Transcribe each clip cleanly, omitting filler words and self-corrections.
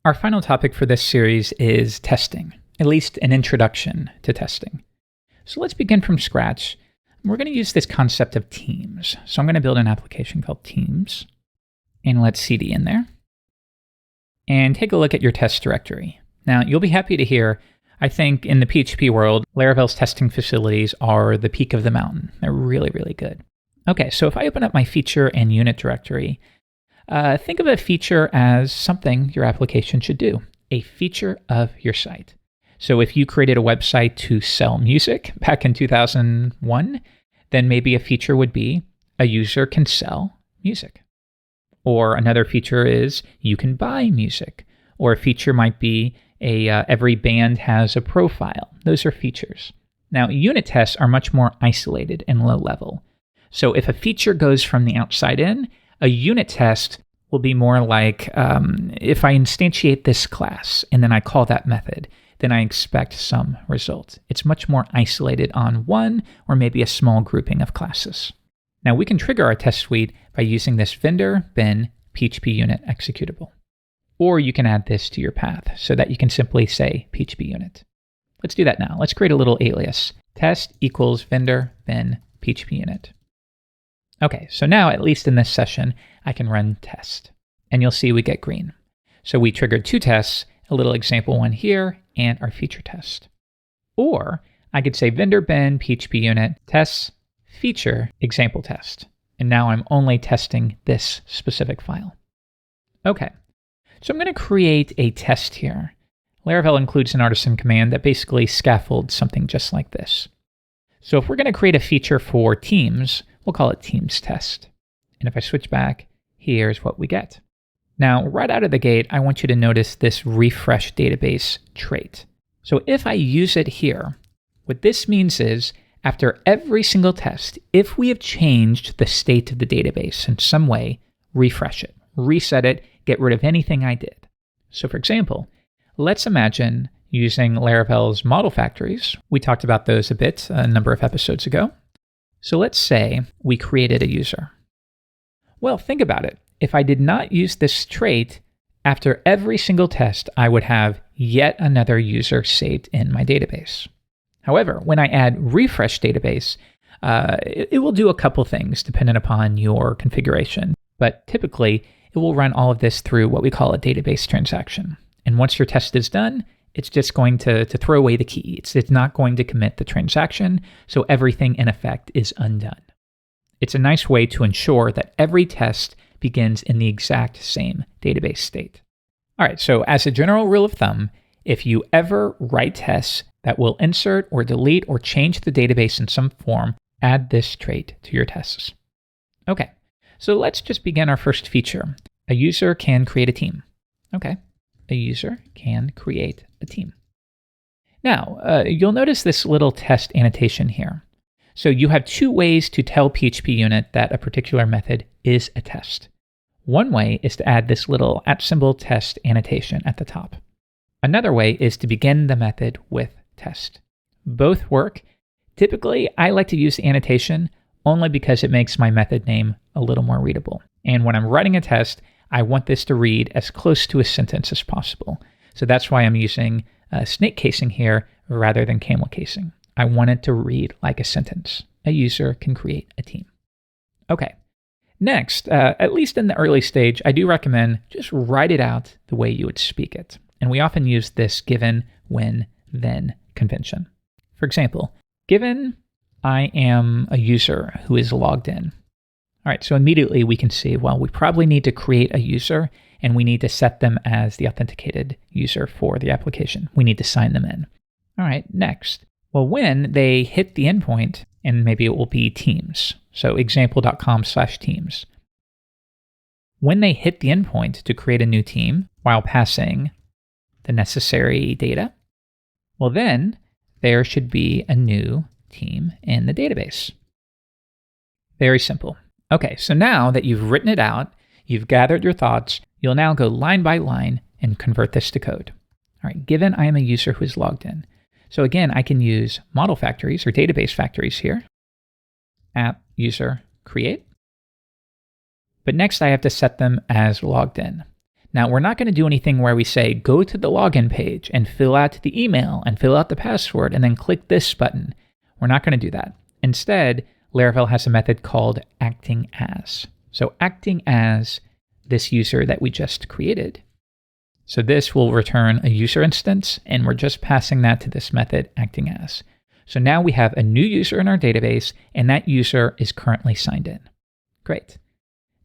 Our final topic for this series is testing, at least an introduction to testing. So let's begin from scratch. We're going to use this concept of teams. So I'm going to build an application called Teams, and let's cd in there. And take a look at your test directory. Now, you'll be happy to hear, I think in the PHP world, Laravel's testing facilities are the peak of the mountain. They're really, really good. Okay, so if I open up my feature and unit directory, think of a feature as something your application should do, a feature of your site. So if you created a website to sell music back in 2001, then maybe a feature would be a user can sell music. Or another feature is you can buy music. Or a feature might be every band has a profile. Those are features. Now, unit tests are much more isolated and low level. So if a feature goes from the outside in, a unit test will be more like if I instantiate this class and then I call that method, then I expect some result. It's much more isolated on one or maybe a small grouping of classes. Now we can trigger our test suite by using this vendor bin PHP unit executable. Or you can add this to your path so that you can simply say PHP unit. Let's do that now. Let's create a little alias. Test equals vendor bin PHP unit. Okay, so now at least in this session, I can run test. And you'll see we get green. So we triggered two tests, a little example one here, and our feature test. Or I could say vendor bin PHP unit tests feature example test. And now I'm only testing this specific file. Okay, so I'm going to create a test here. Laravel includes an artisan command that basically scaffolds something just like this. So if we're going to create a feature for Teams, we'll call it Teams test. And if I switch back, here's what we get. Now, right out of the gate, I want you to notice this refresh database trait. So if I use it here, what this means is after every single test, if we have changed the state of the database in some way, refresh it, reset it, get rid of anything I did. So for example, let's imagine using Laravel's model factories. We talked about those a bit a number of episodes ago. So let's say we created a user. Well, think about it. If I did not use this trait, after every single test, I would have yet another user saved in my database. However, when I add refresh database, it will do a couple things depending upon your configuration. But typically, it will run all of this through what we call a database transaction. And once your test is done, it's just going to throw away the key. It's not going to commit the transaction, so everything in effect is undone. It's a nice way to ensure that every test begins in the exact same database state. All right, so as a general rule of thumb, if you ever write tests that will insert or delete or change the database in some form, add this trait to your tests. Okay, so let's just begin our first feature. A user can create a team. Okay, a user can create a team. Now, you'll notice this little test annotation here. So you have two ways to tell PHP unit that a particular method is a test. One way is to add this little @test annotation at the top. Another way is to begin the method with test. Both work. Typically, I like to use the annotation only because it makes my method name a little more readable. And when I'm writing a test, I want this to read as close to a sentence as possible. So that's why I'm using snake casing here rather than camel casing. I want it to read like a sentence. A user can create a team. Okay. Next, at least in the early stage, I do recommend just write it out the way you would speak it. And we often use this given, when, then convention. For example, given I am a user who is logged in. All right, so immediately we can see, well, we probably need to create a user and we need to set them as the authenticated user for the application. We need to sign them in. All right, next. Well, when they hit the endpoint, and maybe it will be Teams. So example.com/teams. When they hit the endpoint to create a new team while passing the necessary data, well then there should be a new team in the database. Very simple. Okay, so now that you've written it out, you've gathered your thoughts, you'll now go line by line and convert this to code. All right, given I am a user who is logged in. So again, I can use model factories or database factories here. App user create. But next I have to set them as logged in. Now, we're not going to do anything where we say, go to the login page and fill out the email and fill out the password and then click this button. We're not going to do that. Instead, Laravel has a method called acting as. So acting as this user that we just created. So this will return a user instance, and we're just passing that to this method acting as. So now we have a new user in our database, and that user is currently signed in. Great.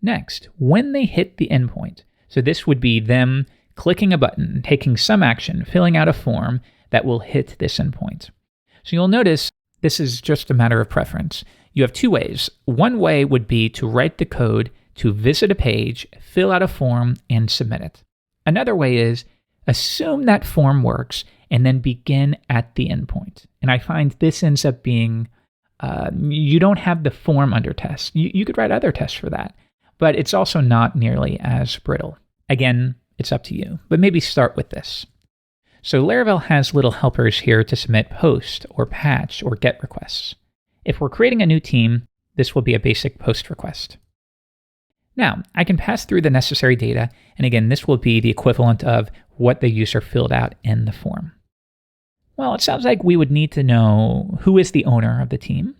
Next, when they hit the endpoint, so this would be them clicking a button, taking some action, filling out a form that will hit this endpoint. So you'll notice this is just a matter of preference. You have two ways. One way would be to write the code to visit a page, fill out a form, and submit it. Another way is assume that form works and then begin at the endpoint. And I find this ends up being, you don't have the form under test. You could write other tests for that, but it's also not nearly as brittle. Again, it's up to you, but maybe start with this. So Laravel has little helpers here to submit post or patch or get requests. If we're creating a new team, this will be a basic post request. Now, I can pass through the necessary data, and again, this will be the equivalent of what the user filled out in the form. Well, it sounds like we would need to know who is the owner of the team,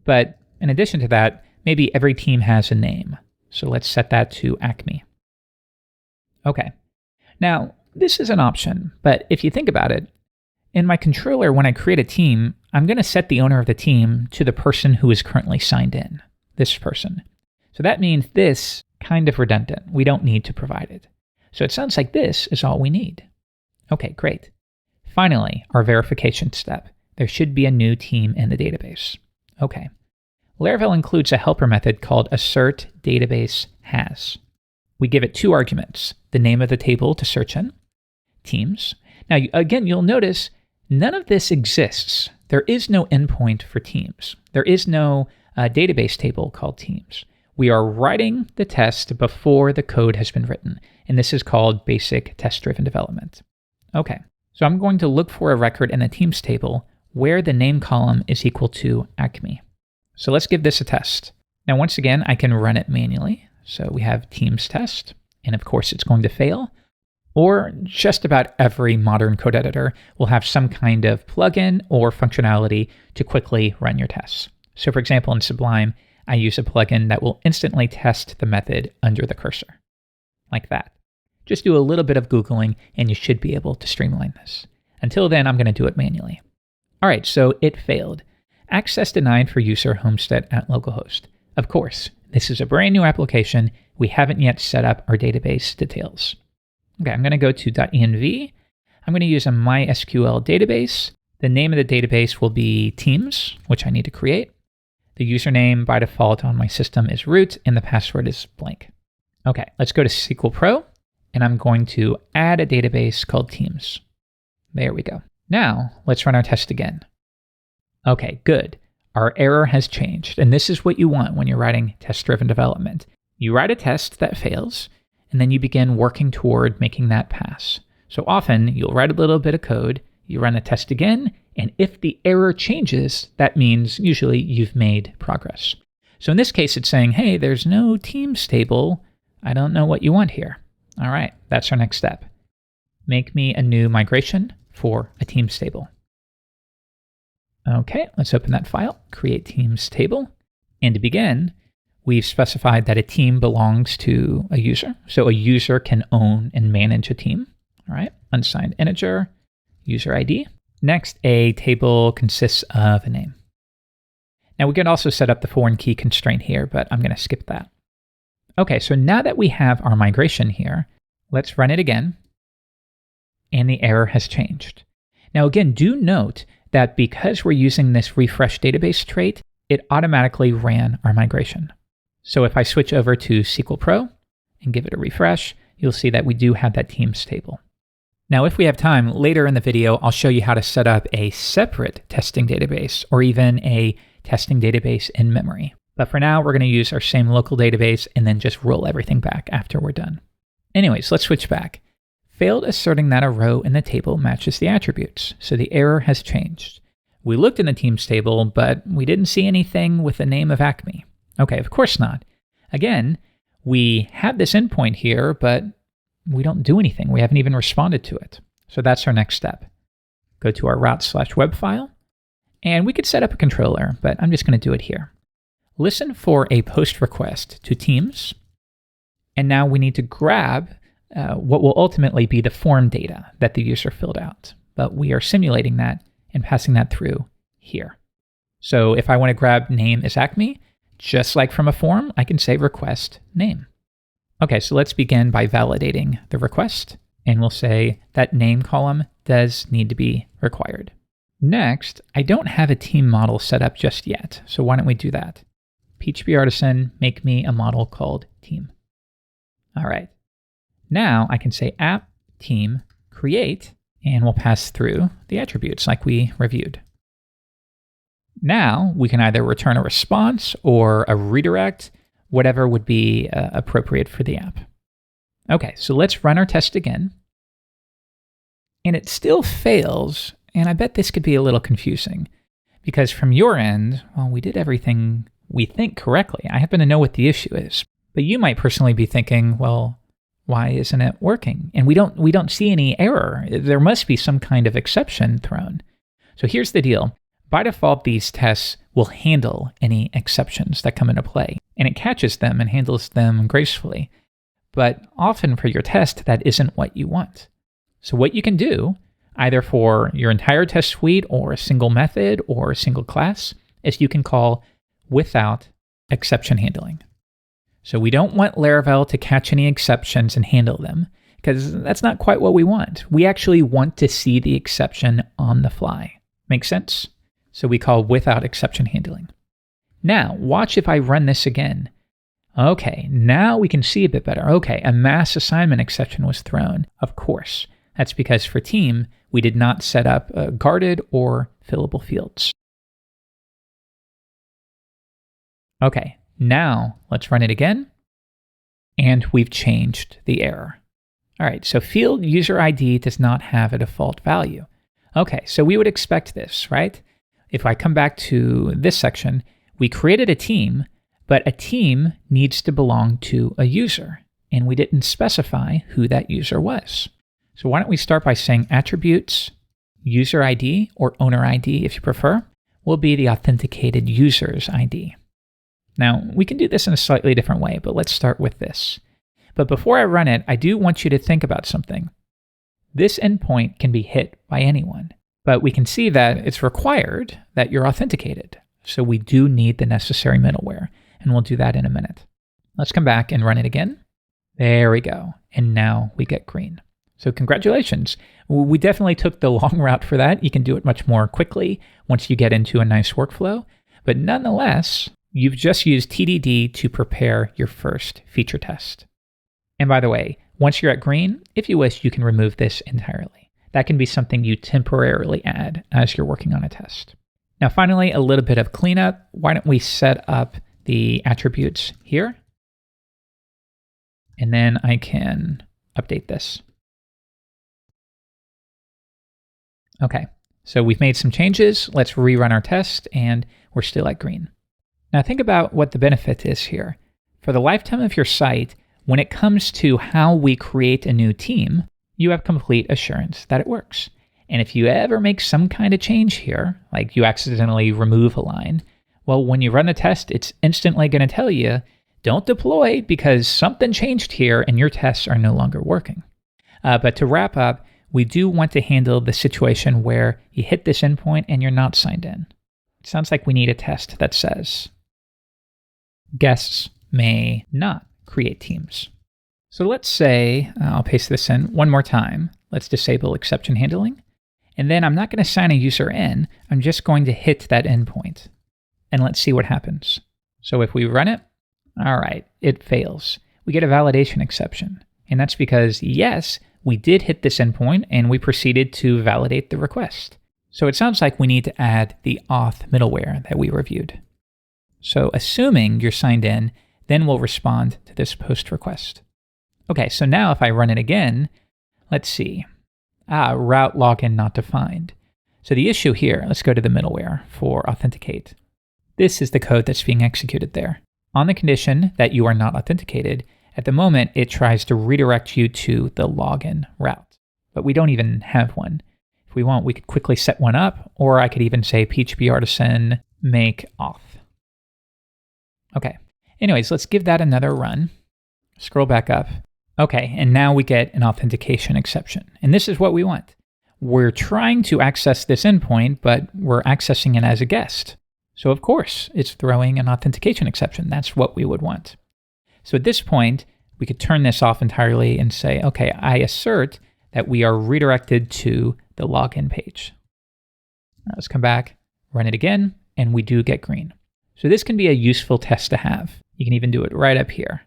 but in addition to that, maybe every team has a name. So let's set that to Acme. Okay. Now, this is an option, but if you think about it, in my controller, when I create a team, I'm going to set the owner of the team to the person who is currently signed in, this person. So that means this kind of redundant. We don't need to provide it. So it sounds like this is all we need. Okay, great. Finally, our verification step. There should be a new team in the database. Okay. Laravel includes a helper method called assert database has. We give it two arguments, the name of the table to search in, teams. Now, again, you'll notice none of this exists. There is no endpoint for teams. There is no database table called teams. We are writing the test before the code has been written, and this is called basic test-driven development. Okay, so I'm going to look for a record in the teams table where the name column is equal to Acme. So let's give this a test. Now, once again, I can run it manually. So we have teams test, and of course it's going to fail. Or just about every modern code editor will have some kind of plugin or functionality to quickly run your tests. So for example, in Sublime, I use a plugin that will instantly test the method under the cursor, like that. Just do a little bit of Googling and you should be able to streamline this. Until then, I'm going to do it manually. All right, so it failed. Access denied for user homestead at localhost. Of course, this is a brand new application. We haven't yet set up our database details. Okay, I'm going to go to .env. I'm going to use a MySQL database. The name of the database will be teams, which I need to create. The username by default on my system is root, and the password is blank. Okay, let's go to SQL Pro, and I'm going to add a database called teams. There we go. Now, let's run our test again. Okay, good. Our error has changed, and this is what you want when you're writing test-driven development. You write a test that fails, and then you begin working toward making that pass. So often, you'll write a little bit of code, you run the test again, and if the error changes, that means usually you've made progress. So in this case, it's saying, hey, there's no teams table. I don't know what you want here. All right, that's our next step. Make me a new migration for a teams table. Okay, let's open that file, create teams table. And to begin, we've specified that a team belongs to a user. So a user can own and manage a team. All right, unsigned integer, user ID. Next, a table consists of a name. Now we can also set up the foreign key constraint here, but I'm going to skip that. Okay, so now that we have our migration here, let's run it again. And the error has changed. Now again, do note that because we're using this refresh database trait, it automatically ran our migration. So if I switch over to SQL Pro and give it a refresh, you'll see that we do have that teams table. Now, if we have time, later in the video, I'll show you how to set up a separate testing database or even a testing database in memory. But for now, we're going to use our same local database and then just roll everything back after we're done. Anyways, let's switch back. Failed asserting that a row in the table matches the attributes, so the error has changed. We looked in the teams table, but we didn't see anything with the name of Acme. Okay, of course not. Again, we have this endpoint here, but we don't do anything. We haven't even responded to it. So that's our next step. Go to our route/web file, and we could set up a controller, but I'm just going to do it here. Listen for a post request to Teams. And now we need to grab what will ultimately be the form data that the user filled out. But we are simulating that and passing that through here. So if I want to grab name is Acme, just like from a form, I can say request name. Okay, so let's begin by validating the request. And we'll say that name column does need to be required. Next, I don't have a team model set up just yet. So why don't we do that? PHP Artisan, make me a model called team. All right. Now I can say app team create, and we'll pass through the attributes like we reviewed. Now we can either return a response or a redirect, whatever would be appropriate for the app. Okay, so let's run our test again. And it still fails, and I bet this could be a little confusing because from your end, well, we did everything we think correctly. I happen to know what the issue is, but you might personally be thinking, well, why isn't it working? And we don't see any error. There must be some kind of exception thrown. So here's the deal. By default, these tests will handle any exceptions that come into play, and it catches them and handles them gracefully. But often for your test, that isn't what you want. So what you can do, either for your entire test suite or a single method or a single class, is you can call without exception handling. So we don't want Laravel to catch any exceptions and handle them, because that's not quite what we want. We actually want to see the exception on the fly. Make sense? So we call without exception handling. Now, watch if I run this again. Okay, now we can see a bit better. Okay, a mass assignment exception was thrown. Of course, that's because for team, we did not set up guarded or fillable fields. Okay, now let's run it again. And we've changed the error. All right, so field user ID does not have a default value. Okay, so we would expect this, right? If I come back to this section, we created a team, but a team needs to belong to a user, and we didn't specify who that user was. So why don't we start by saying attributes, user ID, or owner ID if you prefer, will be the authenticated user's ID. Now, we can do this in a slightly different way, but let's start with this. But before I run it, I do want you to think about something. This endpoint can be hit by anyone, but we can see that it's required that you're authenticated. So we do need the necessary middleware, and we'll do that in a minute. Let's come back and run it again. There we go. And now we get green. So congratulations. We definitely took the long route for that. You can do it much more quickly once you get into a nice workflow. But nonetheless, you've just used TDD to prepare your first feature test. And by the way, once you're at green, if you wish, you can remove this entirely. That can be something you temporarily add as you're working on a test. Now, finally, a little bit of cleanup. Why don't we set up the attributes here? And then I can update this. Okay, so we've made some changes. Let's rerun our test, and we're still at green. Now think about what the benefit is here. For the lifetime of your site, when it comes to how we create a new team, you have complete assurance that it works. And if you ever make some kind of change here, like you accidentally remove a line, well, when you run the test, it's instantly going to tell you, don't deploy because something changed here and your tests are no longer working. But to wrap up, we do want to handle the situation where you hit this endpoint and you're not signed in. It sounds like we need a test that says guests may not create teams. So let's say, I'll paste this in one more time. Let's disable exception handling. And then I'm not going to sign a user in. I'm just going to hit that endpoint. And let's see what happens. So if we run it, all right, it fails. We get a validation exception. And that's because, yes, we did hit this endpoint and we proceeded to validate the request. So it sounds like we need to add the auth middleware that we reviewed. So assuming you're signed in, then we'll respond to this post request. Okay, so now if I run it again, let's see. Route login not defined. So the issue here, let's go to the middleware for authenticate. This is the code that's being executed there. On the condition that you are not authenticated, At the moment, it tries to redirect you to the login route, but we don't even have one. If we want, we could quickly set one up, or I could even say PHP artisan make auth. Okay. Anyways, let's give that another run. Scroll back up. Okay, and now we get an authentication exception. And this is what we want. We're trying to access this endpoint, but we're accessing it as a guest. So of course, it's throwing an authentication exception. That's what we would want. So at this point, we could turn this off entirely and say, okay, I assert that we are redirected to the login page. Now let's come back, run it again, and we do get green. So this can be a useful test to have. You can even do it right up here.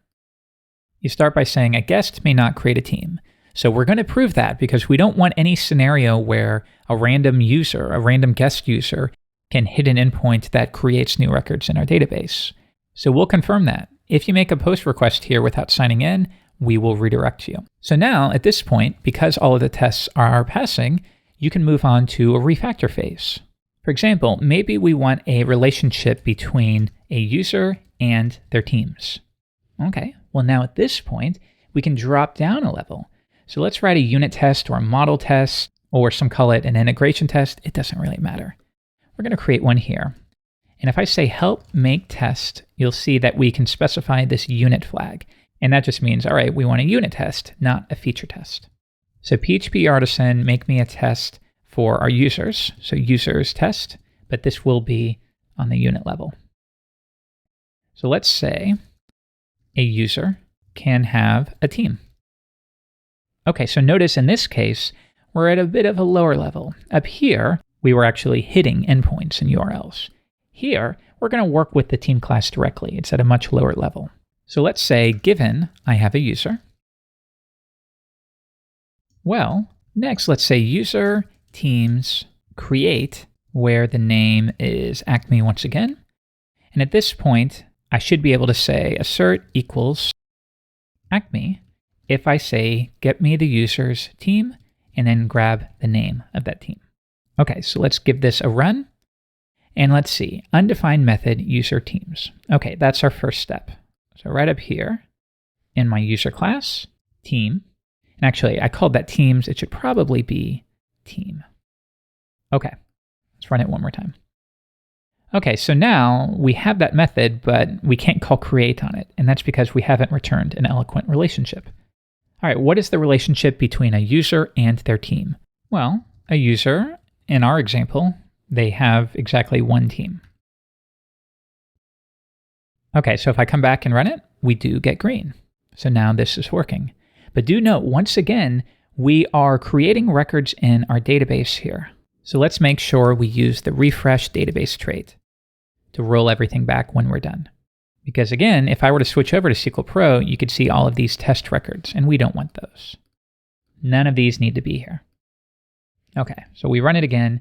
You start by saying a guest may not create a team. So we're going to prove that because we don't want any scenario where a random user, a random guest user, can hit an endpoint that creates new records in our database. So we'll confirm that. If you make a post request here without signing in, we will redirect you. So now at this point, because all of the tests are passing, you can move on to a refactor phase. For example, maybe we want a relationship between a user and their teams. Okay, well now at this point, we can drop down a level. So let's write a unit test or a model test, or some call it an integration test. It doesn't really matter. We're going to create one here. And if I say help make test, you'll see that we can specify this unit flag. And that just means, all right, we want a unit test, not a feature test. So PHP artisan make me a test for our users. So users test, but this will be on the unit level. So let's say a user can have a team. Okay, so notice in this case, we're at a bit of a lower level. Up here, we were actually hitting endpoints and URLs. Here, we're going to work with the team class directly. It's at a much lower level. So let's say, given I have a user. Well, next, let's say user teams create, where the name is Acme once again. And at this point, I should be able to say assert equals Acme if I say get me the user's team and then grab the name of that team. Okay, so let's give this a run. And let's see, undefined method user teams. Okay, that's our first step. So right up here in my user class, team. And actually, I called that teams. It should probably be team. Okay, let's run it one more time. Okay, so now we have that method, but we can't call create on it. And that's because we haven't returned an eloquent relationship. All right, what is the relationship between a user and their team? Well, a user, in our example, they have exactly one team. Okay, so if I come back and run it, we do get green. So now this is working. But do note, once again, we are creating records in our database here. So let's make sure we use the refresh database trait to roll everything back when we're done. Because again, if I were to switch over to SQL Pro, you could see all of these test records, and we don't want those. None of these need to be here. Okay, so we run it again,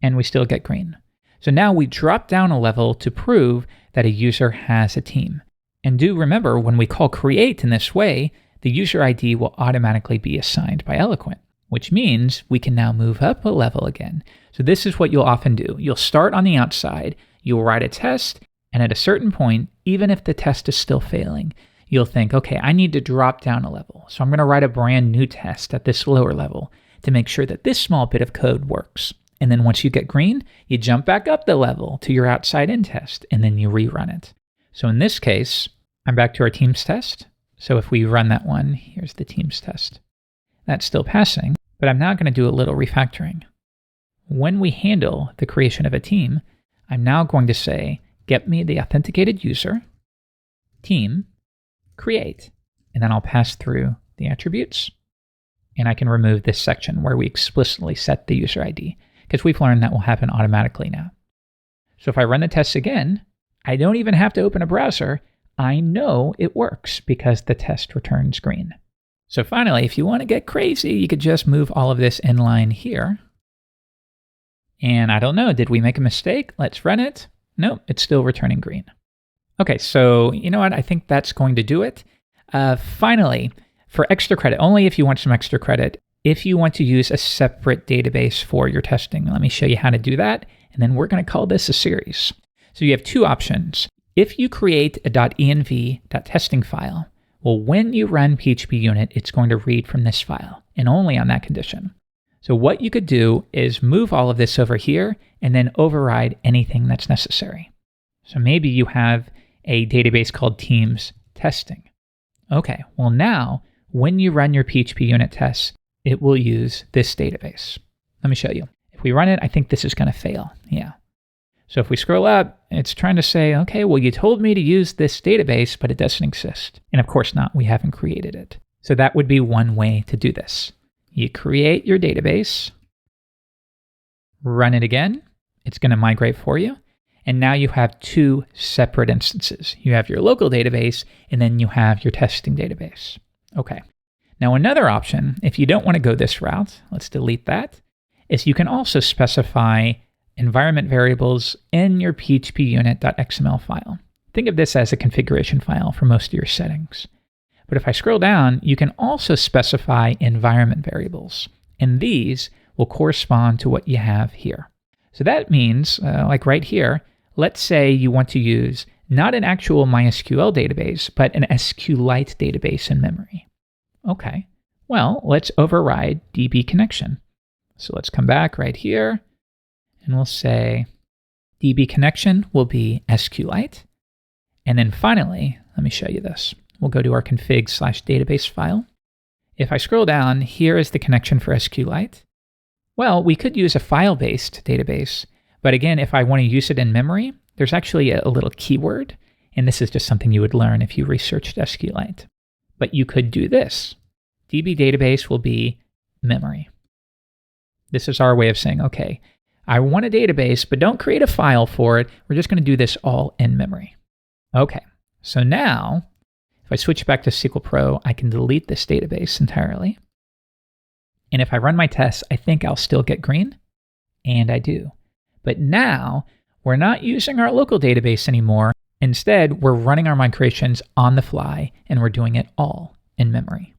and we still get green. So now we drop down a level to prove that a user has a team. And do remember, when we call create in this way, the user ID will automatically be assigned by Eloquent, which means we can now move up a level again. So this is what you'll often do. You'll start on the outside, you'll write a test, and at a certain point, even if the test is still failing, you'll think, okay, I need to drop down a level. So I'm going to write a brand new test at this lower level to make sure that this small bit of code works. And then once you get green, you jump back up the level to your outside in test, and then you rerun it. So in this case, I'm back to our teams test. So if we run that one, here's the teams test. That's still passing, but I'm now going to do a little refactoring. When we handle the creation of a team, I'm now going to say, get me the authenticated user, team, create, and then I'll pass through the attributes, and I can remove this section where we explicitly set the user ID, because we've learned that will happen automatically now. So if I run the tests again, I don't even have to open a browser. I know it works because the test returns green. So finally, if you want to get crazy, you could just move all of this inline here. And I don't know, did we make a mistake? Let's run it. Nope, it's still returning green. Okay, so you know what? I think that's going to do it. Finally, for extra credit, only if you want some extra credit, if you want to use a separate database for your testing, let me show you how to do that. And then we're going to call this a series. So you have two options. If you create a .env.testing file, Well, when you run PHP unit, it's going to read from this file, and only on that condition. So what you could do is move all of this over here and then override anything that's necessary. So maybe you have a database called Teams Testing. Okay, well now, when you run your PHP unit tests, it will use this database. Let me show you. If we run it, I think this is going to fail. Yeah. So if we scroll up, it's trying to say, okay, well, you told me to use this database, but it doesn't exist. And of course not, we haven't created it. So that would be one way to do this. You create your database, run it again. It's going to migrate for you. And now you have two separate instances. You have your local database, and then you have your testing database. Okay. Now another option, if you don't want to go this route, let's delete that, is you can also specify environment variables in your phpunit.xml file. Think of this as a configuration file for most of your settings. But if I scroll down, you can also specify environment variables, and these will correspond to what you have here. So that means, like right here, let's say you want to use not an actual MySQL database, but an SQLite database in memory. Okay, well, let's override DB connection. So let's come back right here, and we'll say DB connection will be SQLite. And then finally, let me show you this. We'll go to our config/database file. If I scroll down, here is the connection for SQLite. Well, we could use a file-based database, but again, if I want to use it in memory, there's actually a little keyword, and this is just something you would learn if you researched SQLite. But you could do this. DB database will be memory. This is our way of saying, okay, I want a database, but don't create a file for it. We're just going to do this all in memory. Okay, so now, if I switch back to SQL Pro, I can delete this database entirely. And if I run my tests, I think I'll still get green, and I do. But now, we're not using our local database anymore. Instead, we're running our migrations on the fly, and we're doing it all in memory.